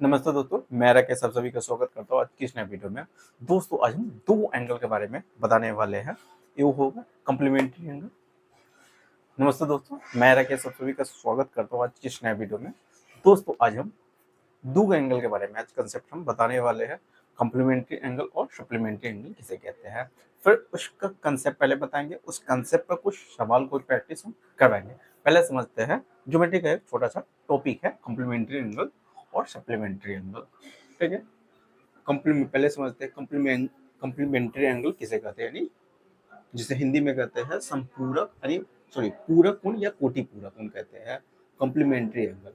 नमस्ते दोस्तों, मैं राकेश आप सभी का स्वागत करता हूँ आज की इस नए वीडियो में। दोस्तों आज हम दो एंगल के बारे में बताने वाले हैं। ये होगा कॉम्प्लीमेंट्री एंगल। नमस्ते दोस्तों, मैं राकेश आप सभी का स्वागत करता हूँ आज की इस नए वीडियो में। दोस्तों आज हम दो एंगल के बारे में आज कंसेप्ट हम बताने वाले हैं। कॉम्प्लीमेंट्री एंगल और सप्लीमेंट्री एंगल किसे कहते हैं, फिर उसका कंसेप्ट पहले बताएंगे, उस कंसेप्ट पर कुछ सवाल कुछ प्रैक्टिस हम करवाएंगे। पहले समझते हैं ज्योमेट्री का एक छोटा सा टॉपिक है कॉम्प्लीमेंट्री एंगल और सप्लीमेंट्री एंगल। ठीक है, पहले समझते हैं कॉम्प्लीमेंट्री एंगल किसे कहते हैं, यानी जिसे हिंदी में कहते हैं संपूरक यानी पूरक कोण या कोटि पूरक कोण कहते हैं कॉम्प्लीमेंट्री एंगल।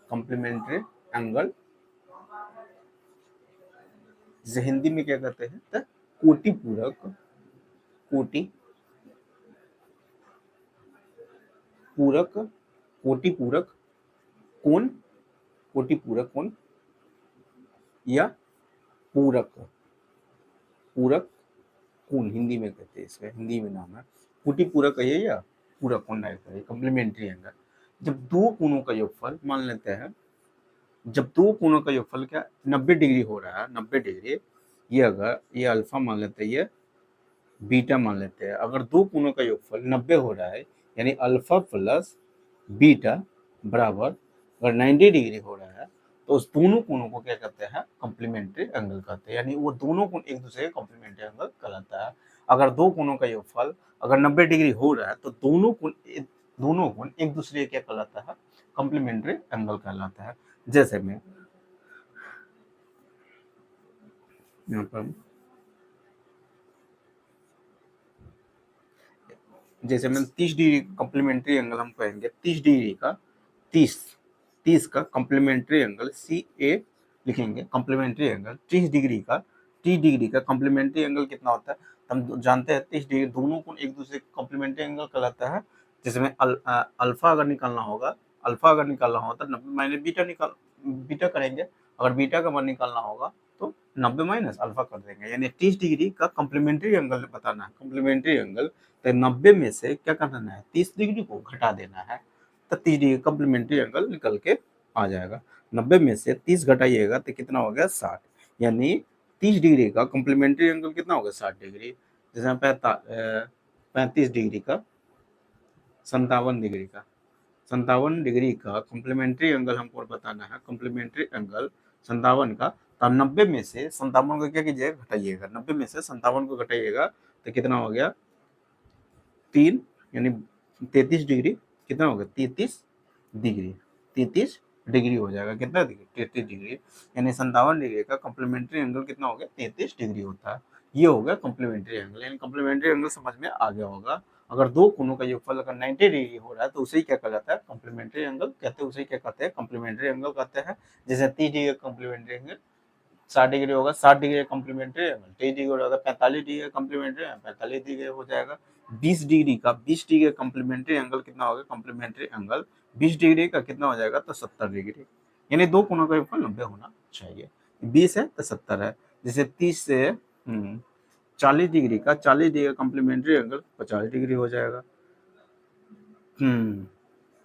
कॉम्प्लीमेंट्री एंगल जिसे हिंदी में क्या कहते हैं तो कोटि पूरक कोटि पूरक कोण या पूरक कोण हिंदी में कहते हैं। इसका हिंदी में नाम है कोटि पूरक कहिए या पूरक कोण कहिए, कॉम्प्लीमेंट्री एंगल। जब दो कोणों का योगफल मान लेते हैं, जब दो कोणों का योगफल क्या 90 डिग्री हो रहा है, 90 डिग्री, ये अगर ये अल्फा मान लेते हैं, ये बीटा मान लेते हैं। अगर दो कोणों का योगफल 90 हो रहा है यानी अल्फा प्लस बीटा बराबर अगर 90 डिग्री हो रहा है तो उस दोनों कोणों को क्या कहते हैं कॉम्प्लीमेंट्री एंगल कहते हैं, यानी वो दोनों कोण एक दूसरे के कॉम्प्लीमेंट्री एंगल कहलाता है। अगर दो कोणों का योगफल अगर 90 डिग्री हो रहा है तो दोनों कोण एक दूसरे क्या कहलाता है कॉम्प्लीमेंट्री एंगल कहलाता है। जैसे मैं यहाँ पर जैसे मैं 30 डिग्री कॉम्प्लीमेंट्री एंगल हम कहेंगे, 30 डिग्री का 30 का कॉम्प्लीमेंट्री एंगल सी ए लिखेंगे। कॉम्प्लीमेंट्री एंगल 30 डिग्री का कॉम्प्लीमेंट्री एंगल कितना होता है हम जानते हैं, 30 डिग्री दोनों को एक दूसरे कॉम्प्लीमेंट्री एंगल कहलाता है। जैसे में अल्फा अगर निकालना होगा तो 90 माइनस बीटा करेंगे। अगर बीटा का मान निकालना होगा तो 90 माइनस अल्फा कर देंगे, यानी 30 डिग्री का कॉम्प्लीमेंट्री एंगल बताना है। कॉम्प्लीमेंट्री एंगल तो 90 में से क्या करना है 30 डिग्री को घटा देना है, तो 30 डिग्री कॉम्प्लीमेंट्री एंगल निकल के आ जाएगा। 90 में से 30 घटाइएगा तो कितना हो गया 60, यानी 30 डिग्री का कॉम्प्लीमेंट्री एंगल कितना होगा 60 डिग्री। जैसे 35 डिग्री का 57 डिग्री का कॉम्प्लीमेंट्री एंगल हमको बताना है। कॉम्प्लीमेंट्री एंगल 57 का, तो 90 में से 57 को क्या कीजिएगा घटाइएगा, 90 में से 57 को घटाइएगा तो कितना हो गया 3, यानी 33 डिग्री कितना होगा 33 डिग्री हो जाएगा। कितना डिग्री 33 डिग्री, यानी 57 डिग्री का कॉम्प्लीमेंट्री एंगल कितना हो गया 33 डिग्री होता है। ये हो गया कॉम्प्लीमेंट्री एंगल, यानी कॉम्प्लीमेंट्री एंगल समझ में आ गया होगा। अगर दो कोणों का योगफल अगर 90 डिग्री हो रहा है तो उसे क्या कहलाता है कॉम्प्लीमेंट्री एंगल कहते हैं, उसे क्या कहते हैं कॉम्प्लीमेंट्री एंगल कहते हैं। जैसे 30 डिग्री कॉम्प्लीमेंट्री एंगल 60 डिग्री होगा, 60 डिग्री कॉम्प्लीमेंट्री एंगल 30 डिग्री होगा, 45 डिग्री कॉम्प्लीमेंट्री 45 डिग्री हो जाएगा। 20 डिग्री कॉम्प्लीमेंट्री एंगल कितना होगा कॉम्प्लीमेंट्री एंगल 20 डिग्री का कितना हो जाएगा तो 70 डिग्री, यानी दो कोणों का योगफल 90 होना चाहिए। 20 है तो 70 है। जैसे 30 से 40 डिग्री का कॉम्प्लीमेंट्री एंगल 50 डिग्री हो जाएगा।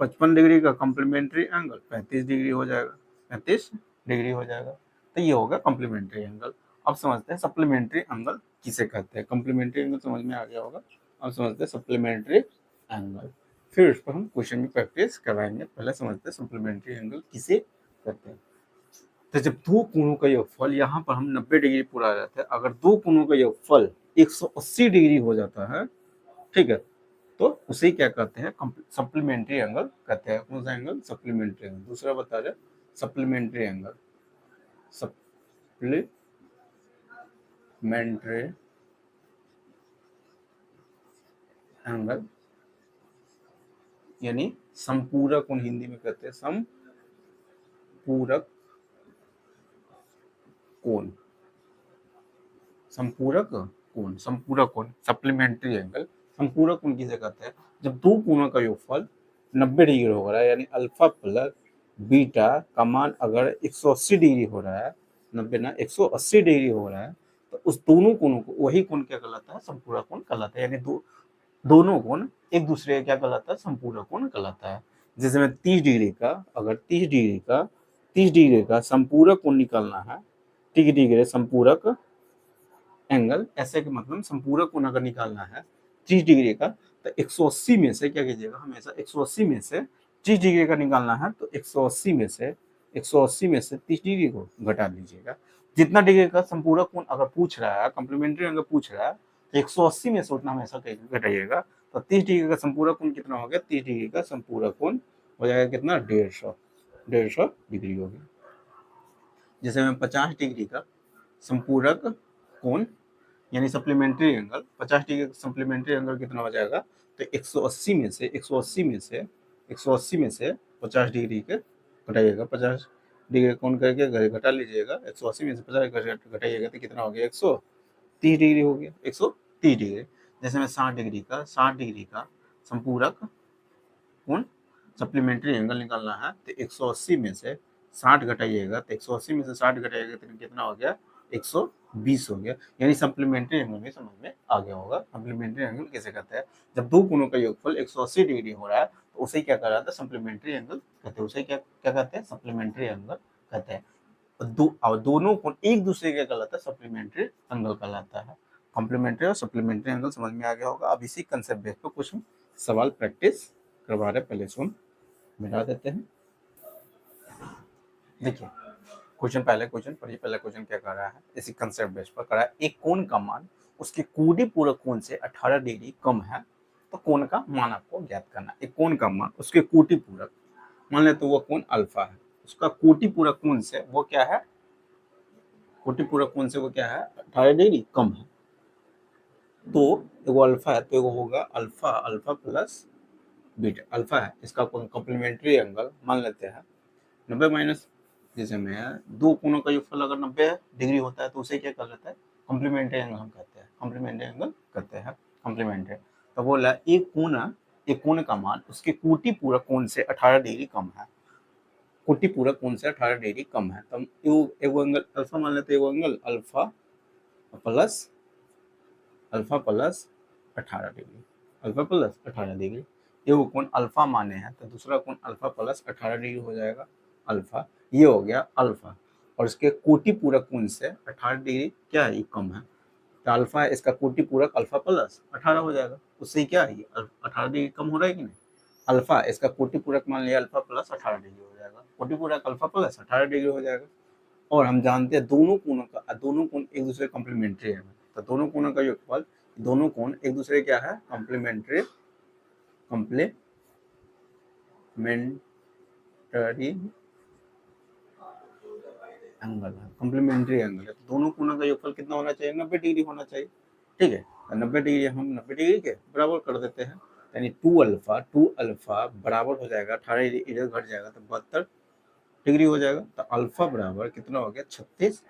55 डिग्री का कॉम्प्लीमेंट्री एंगल 35 डिग्री हो जाएगा, 35 डिग्री हो जाएगा। तो ये होगा कॉम्प्लीमेंट्री एंगल। अब समझते हैं सप्लीमेंट्री एंगल किसे कहते हैं। कॉम्प्लीमेंट्री एंगल समझ में आ गया होगा। अब समझते हैं सप्लीमेंट्री एंगल, फिर उस पर हम क्वेश्चन में प्रैक्टिस करवाएंगे। पहले समझते हैं सप्लीमेंट्री एंगल किसे कहते हैं। तो जब दो कोणों का योगफल, यहाँ पर हम 90 डिग्री पूरा आ जाता है, अगर दो कोणों का योगफल 180 डिग्री हो जाता है, ठीक है, तो उसे क्या कहते हैं सप्लीमेंट्री एंगल कहते हैं। कौन सा एंगल सप्लीमेंट्री एंगल। दूसरा बता रहे सप्लीमेंट्री एंगल, सप्लीमेंट्री एंगल यानी संपूरक कोण हिंदी में कहते हैं संपूरक कोण, संपूरक कोण सप्लीमेंट्री एंगल। संपूरक कोण किसे कहते हैं जब दो कोणों का योगफल 90 डिग्री हो रहा है, यानी अल्फा प्लस बीटा का मान अगर 180 डिग्री हो रहा है, 90 ना 180 डिग्री हो रहा है, तो उस दोनों कोणों को वही कोण क्या कहलाता है संपूरक कोण कहलाता है। यानी दो दोनों कोण एक दूसरे का क्या कहलाता है, संपूरक कोण कहलाता है। जैसे में 30 डिग्री का, अगर 30 डिग्री का संपूरक कोण निकालना है, 30 डिग्री संपूरक एंगल, ऐसे के मतलब संपूरक कोण अगर निकालना है 30 डिग्री का, तो 180 में से क्या कीजिएगा, हमेशा 180 में से 30 डिग्री का निकालना है, तो 180 में से 30 डिग्री को घटा लीजिएगा। जितना डिग्री का संपूरक कोण अगर पूछ रहा है, कॉम्प्लीमेंट्री एंगल पूछ रहा है, तो 180 में से उतना हमेशा घटाइएगा। तो 30 डिग्री का संपूरक कोण कितना हो गया, 30 डिग्री का संपूरक कोण हो जाएगा कितना, 150 डिग्री हो गया। जैसे में 50 डिग्री का संपूरक कोण यानी सप्लीमेंट्री एंगल, 50 डिग्री का सप्लीमेंट्री एंगल कितना हो जाएगा, तो 180 में से 50 डिग्री के घटाइएगा, 50 डिग्री कोण करके घटा लीजिएगा, 180 में से 50 घटाइएगा तो कितना हो गया, 130 डिग्री हो गया, 130 डिग्री। जैसे में 60 डिग्री का संपूरक कोण सप्लीमेंट्री एंगल निकालना है, तो 180 में से 60 घटाइएगा, तो 180 में से 60 घटाइएगा तो कितना हो गया, 120 हो गया। यानी सप्लीमेंट्री एंगल में समझ में आ गया होगा। सप्लीमेंट्री एंगल कैसे कहते हैं, जब दो कोणों का योगफल 180 डिग्री हो रहा है तो उसे क्या कहलाता है, सप्लीमेंट्री एंगल कहते हैं। उसे क्या क्या कहते हैं, सप्लीमेंट्री एंगल कहते हैं। और दोनों कोण एक दूसरे का कहलाता है, सप्लीमेंट्री एंगल कहलाता है। कॉम्प्लीमेंट्री और सप्लीमेंट्री एंगल समझ में आ गया होगा। अब इसी कंसेप्ट बेस पर कुछ सवाल प्रैक्टिस करवा रहे, पहले सुन मिटा देते हैं। देखिए पहला क्वेश्चन क्या कर रहा है, इसी कंसेप्ट बेस पर कर रहा है। एक कोण का मान उसके कोटि पूरक कोण से 18 डिग्री कम है, तो कोण का मान आपको ज्ञात करना है। एक कोण का मान उसके कोटि पूरक, मान लेते वो कोण अल्फा है, उसका कोटि पूरक कोण से वो क्या है, कोटि पूरक कोण से वो क्या है, 18 डिग्री कम है। तो एगो अल्फा है, तो एगो होगा अल्फा प्लस बीटा। अल्फा है, इसका कॉम्प्लीमेंट्री एंगल मान लेते हैं 90 माइनस, जैसे में दो कोणों का योगफल अगर 90 डिग्री होता है तो उसे क्या कर लेते हैं, कॉम्प्लीमेंट्री एंगल हम कहते हैं। कॉम्प्लीमेंट्री एंगल कहते हैं कॉम्प्लीमेंट्री। तो बोला एक कोण का मान उसके कोटि पूरक कोण से 18 डिग्री कम है, कोटि पूरक कोण से 18 डिग्री कम है। तो एगो एंगल अल्फा मान लेते हैं, एगो angle alpha plus 18 degree, alpha plus 18 degree. एगो कोण अल्फा माने हैं तो दूसरा कोण अल्फा प्लस 18 डिग्री हो जाएगा, अल्फा। ये हो गया अल्फा, और इसके कोटि पूरक कोण से 18 डिग्री क्या है, ये कम है। तो अल्फा है, इसका कोटि पूरक अल्फा प्लस 18 हो जाएगा, उससे क्या है, 18 डिग्री कम हो रहा है कि नहीं। अल्फा इसका कोटि पूरक मान लिया, अल्फा प्लस 18 डिग्री हो जाएगा, कोटि पूरक अल्फा प्लस 18 डिग्री हो जाएगा। और हम जानते हैं दोनों कोण एक दूसरे कॉम्प्लीमेंट्री है, तो दोनों कोणों का योगफल, दोनों कोण एक दूसरे क्या है, कॉम्प्लीमेंट्री एंगल है, कॉम्प्लीमेंट्री एंगल है। तो दोनों कोणों का योगफल कितना होना चाहिए, 90 डिग्री होना चाहिए। ठीक है, 90 डिग्री हम 90 डिग्री के बराबर कर देते हैं, यानी टू अल्फा बराबर हो जाएगा 18 इधर घट जाएगा तो 72 डिग्री हो जाएगा। तो अल्फा बराबर कितना हो गया, 36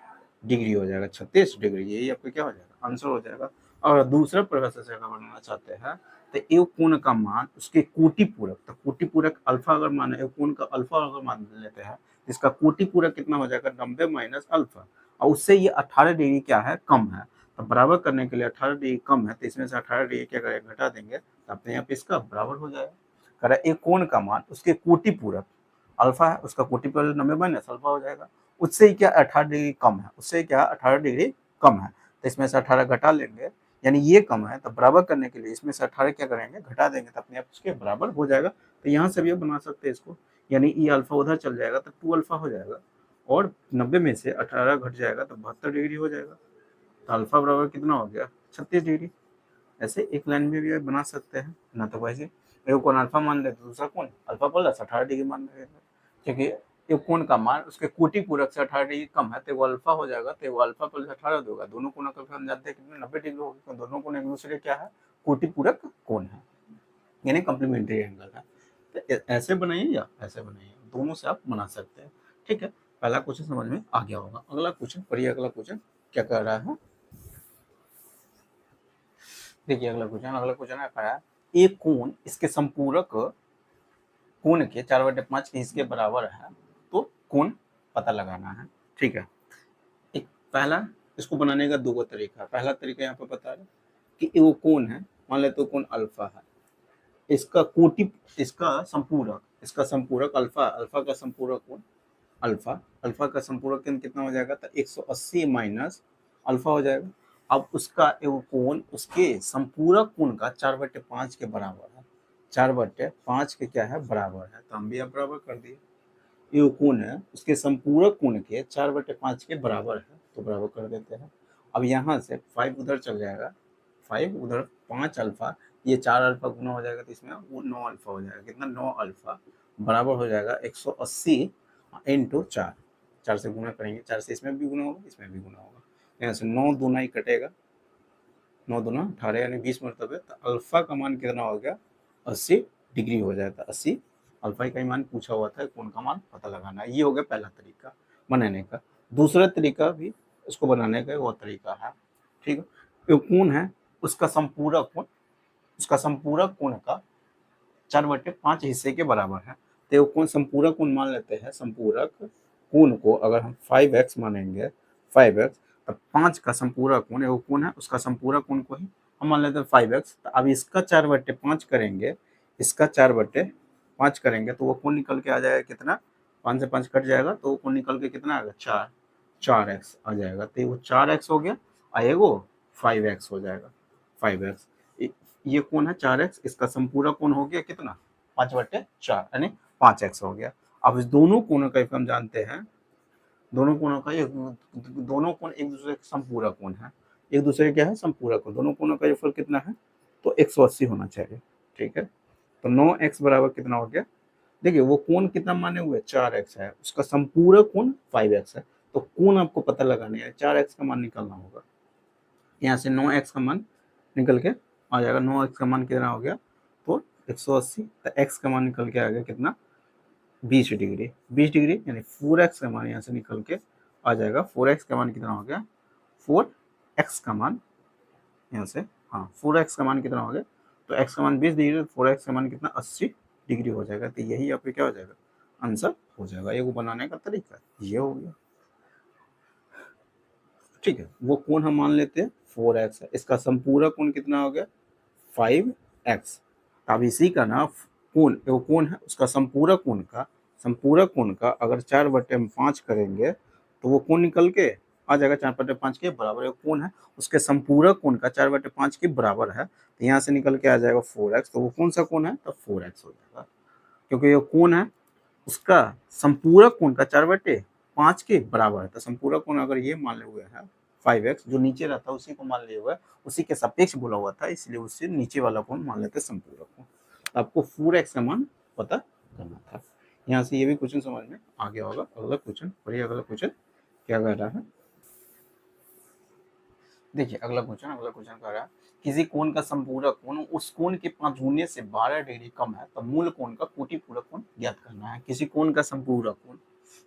डिग्री हो जाएगा, 36 डिग्री, यही आपका क्या हो जाएगा, आंसर हो जाएगा। और दूसरा परिभाषा से अगर बनाना चाहते हैं तो एक कोण का मान उसके कोटि पूरक, तो कोटि पूरक अल्फा अगर माने, एक कोण का अल्फा अगर मान लेते हैं, इसका कोटि पूरक कितना हो जाएगा, 90 माइनस अल्फा, और उससे ये 18 डिग्री क्या है, कम है। तो बराबर करने के लिए 18 डिग्री कम है, तो इसमें से 18 डिग्री क्या करेंगे, घटा देंगे, तो अपने यहाँ पे इसका बराबर हो जाएगा। कह रहा है एक कोण का मान उसके कोटि पूरक, अल्फा है उसका कोटि पूरक 90 माइनस अल्फा हो जाएगा, उससे क्या 18 डिग्री कम है, उससे क्या 18 डिग्री कम है, तो इसमें से 18 घटा लेंगे, यानी ये कम है, तो बराबर करने के लिए इसमें से 18 क्या करेंगे, घटा देंगे, तो अपने आप उसके बराबर हो जाएगा। तो यहाँ से भी बना सकते हैं इसको, यानी ये अल्फा उधर चल जाएगा तो 2 अल्फा हो जाएगा, और 90 में से 18 घट जाएगा तो 72 डिग्री हो जाएगा। तो अल्फा बराबर कितना हो गया, 36 डिग्री। ऐसे एक लाइन में भी बना सकते हैं ना, तो वैसे एक कोण अल्फा मान लेते, दूसरा कोण अल्फा प्लस 18 डिग्री मान लेते, क्योंकि एक कोण का मान उसके कोटि पूरक से 18 डिग्री कम है, तो वो अल्फा हो जाएगा, तो वो अल्फा प्लस 18 होगा, दोनों कोणों का हम जानते हैं कितने 90 डिग्री होगी, तो दोनों कोण एक दूसरे क्या है, कोटि पूरक कोण है, यानी कॉम्प्लीमेंट्री एंगल है। तो ऐसे बनाइए या ऐसे बनाइए, दोनों से आप बना सकते हैं। ठीक है, पहला क्वेश्चन समझ में आ गया होगा। अगला क्वेश्चन पढ़िए, अगला क्वेश्चन क्या कर रहा है, देखिए अगला क्वेश्चन है, एक कोण इसके संपूरक कोण के 4/5 के हिस्से के बराबर है, तो कोण पता लगाना है। ठीक है, एक पहला इसको बनाने का दो तरीका। पहला तरीका यहाँ पे बता रहे कि वो कोण है, मान लेते हो कोण अल्फा है, इसका कोटि, इसका संपूरक अल्फा, अल्फा का संपूरक कोण अल्फा, अल्फा का संपूरक कोण कितना हो जाएगा, तो 180 माइनस अल्फा हो जाएगा। अब उसका एगो कोण उसके संपूरक कोण का 4/5 के बराबर है, 4/5 के क्या है, बराबर है, तो हम भी अब बराबर कर दिए। ये कोण है उसके संपूरक कोण के 4/5 के बराबर है, तो बराबर कर देते हैं। अब यहाँ से 5 उधर चल जाएगा, 5 उधर, 5 अल्फा, ये 4 अल्फा गुना हो जाएगा, तो इसमें वो 9 अल्फा हो जाएगा, कितना, 9 अल्फा बराबर हो जाएगा 180 इंटू 4, 4 से गुना करेंगे, 4 से इसमें भी गुना होगा, इसमें भी गुना होगा, यहाँ से 9 दूना ही कटेगा, 9 दूना 18 यानी 20 मरतबे, तो अल्फा का मान कितना हो गया, 80 डिग्री हो जाता, 80 अल्फा का मान पूछा हुआ था, कोण का मान पता लगाना है। ये हो गया पहला तरीका बनाने का। दूसरा तरीका भी इसको बनाने का वो तरीका है, ठीक है। जो कोण है उसका संपूरक कोण, उसका संपूरक कोण का 4/5 हिस्से के बराबर है, तो कोण संपूरक कोण मान लेते हैं, संपूरक कोण को अगर हम 5x मानेंगे, 5x, तब 5 का संपूरक कोण, एगो कोण है उसका संपूरक कोण को ही हम मान लेते हैं 5x, तो अब इसका 4/5 करेंगे, इसका 4/5 करेंगे तो वो कोण निकल के आ जाएगा कितना, 5 से 5 कट जाएगा, तो वो कोण निकल के कितना आएगा, 4x आ जाएगा, तो वो 4x हो गया, आएगो 5x हो जाएगा, 5x। ये कोण है 4x, इसका संपूरक कोण हो गया कितना, 5/4 यानी 5x हो गया। अब इस दोनों कोणों का हम जानते हैं, दोनों कोणों का ये, दोनों कोण एक दूसरे के संपूरक कोण है, एक दूसरे क्या है, संपूरक कोण, दोनों कोणों का योगफल कितना है, तो 180 होना चाहिए, ठीक है। तो 9x बराबर कितना हो गया, देखिए वो कोण कितना माने हुए 4x है, उसका संपूरक कोण 5x है, तो कोण आपको पता लगाने है, 4x का मान निकालना होगा, यहाँ से 9x का मान निकल के आ जाएगा, 9x का मान कितना हो गया, तो 180, तो x का मान निकल के आ गया कितना, 20 डिग्री, 20 डिग्री यानी 4x का मान यहाँ से निकल के आ जाएगा, 4x का मान कितना हो गया, 4x का मान यहाँ से, हाँ 4x का मान कितना हो गया, तो x का मान 20 डिग्री, 4x का मान कितना, 80 डिग्री हो जाएगा, तो यही आपके क्या हो जाएगा, आंसर हो जाएगा। ये वो बनाने का तरीका ये हो गया, ठीक है। वो कोण हम मान लेते हैं 4x है, इसका संपूरक कोण कितना हो गया, 5x। अब इसी का ना कोण, वो कोण है उसका संपूरक कोण का अगर 4/5 करेंगे तो वो कोण निकल के आ जाएगा, 4/5 के बराबर। कोण है उसके संपूरक कोण का 4/5 के बराबर है, तो यहाँ से निकल के आ जाएगा 4x, तो वो कौन सा कोण है, तो 4x हो जाएगा, क्योंकि ये कोण है उसका संपूरक कोण का 4/5 के बराबर है, तो संपूरक कोण अगर ये मान हुए है 5x, जो नीचे रहता है उसी को मान लिया हुआ है, उसी के सापेक्ष बोला हुआ था, इसलिए उससे नीचे वाला कोण मान लेते संपूरक कोण। आपको 4x का मान पता करना था। यहाँ से ये भी क्वेश्चन समझ में आ गया होगा। अगला क्वेश्चन पढ़िए, अगला क्वेश्चन क्या कर रहा है, देखिए अगला क्वेश्चन कह रहा है किसी कोण का संपूरक कोण उस कोण के 5 गुने से 12 डिग्री कम है, तो मूल कोण का कोटि पूरक कोण ज्ञात करना है। किसी कोण का संपूरक कोण,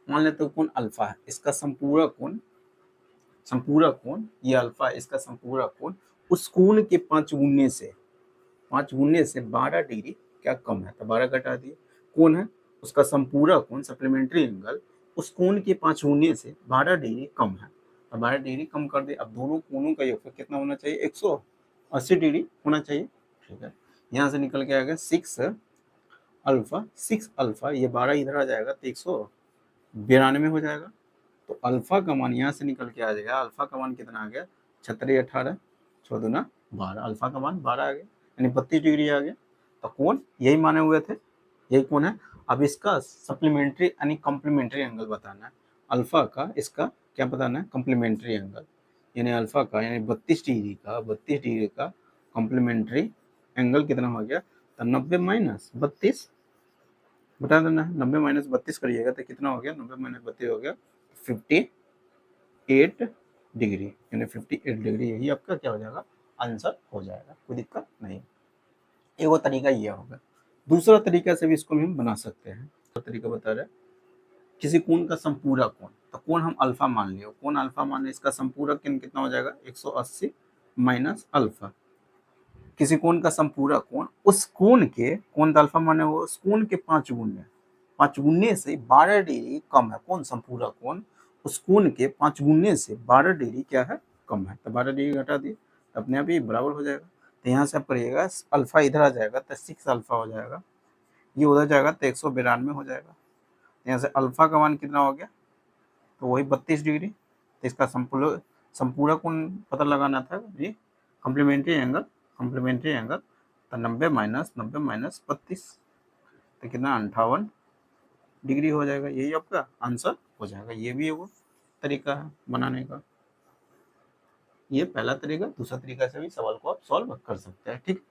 मान लेते हो कोण अल्फा है, इसका संपूरक कोण ये अल्फा, इसका संपूरक कोण उस कोण के 5 गुने से 12 डिग्री क्या कम है, तो 12 घटा दिए। कोण है उसका संपूरक कोण सप्लीमेंट्री एंगल उस कोण के 5 गुने से 12 डिग्री कम है, तो 12 डिग्री कम कर दे। अब दोनों कोणों का योगफल कितना होना चाहिए, 180 डिग्री होना चाहिए, ठीक है। यहाँ से निकल के आएगा 6 अल्फा, ये 12 इधर आ जाएगा तो 192 हो जाएगा, तो अल्फा का मान यहाँ से निकल के आ जाएगा, अल्फा का मान कितना आ गया, 36 18 6 दूना 12, अल्फा का मान 12 आ गया, यानी 32 डिग्री आ गया। तो कोण यही माने हुए थे, यही कोण है। अब इसका सप्लीमेंट्री यानी कॉम्प्लीमेंट्री एंगल बताना है, अल्फा का इसका क्या बताना है, कॉम्प्लीमेंट्री एंगल, यानी अल्फा का यानी 32 डिग्री का कॉम्प्लीमेंट्री एंगल कितना हो गया, तो 90 माइनस 32 बता देना है, 90 माइनस 32 करिएगा तो कितना हो गया, 90 माइनस 32 हो गया 58 डिग्री, यानी 58 डिग्री, यही आपका क्या हो जाएगा, आंसर हो जाएगा, कोई दिक्कत नहीं। एक वो तरीका ये होगा। दूसरा तरीका से भी इसको हम बना सकते हैं, तो तरीका बता रहे किसी कोण का संपूरक कोण, तो कोण हम अल्फा मान लियो, कोण अल्फा मान लिया, इसका संपूरक कोण कितना हो जाएगा, 180 माइनस अल्फा। किसी कोण का संपूरक कोण उस कोण के, कोण अल्फा माने वो उस कोण के 5 गुने से 12 डिग्री कम है, कौन संपूरक कोण उस कोण के 5 गुने से 12 डिग्री क्या है, कम है, तो 12 डिग्री घटा दिए तो अपने आप ही बराबर हो जाएगा। तो यहाँ से आप करिएगा अल्फा इधर आ जाएगा तो 6 अल्फा हो जाएगा, ये उधर जाएगा तो 192 हो जाएगा। यहाँ से अल्फा का मान कितना हो गया, तो वही 32 डिग्री। तो इसका संपूरक कोण पता लगाना था जी, कॉम्प्लीमेंट्री एंगल तो 90 माइनस 32 तो कितना 58 डिग्री हो जाएगा। यही आपका आंसर हो जाएगा। ये भी वो तरीका है बनाने का। ये पहला तरीका, दूसरा तरीका से भी सवाल को आप सॉल्व कर सकते हैं। ठीक।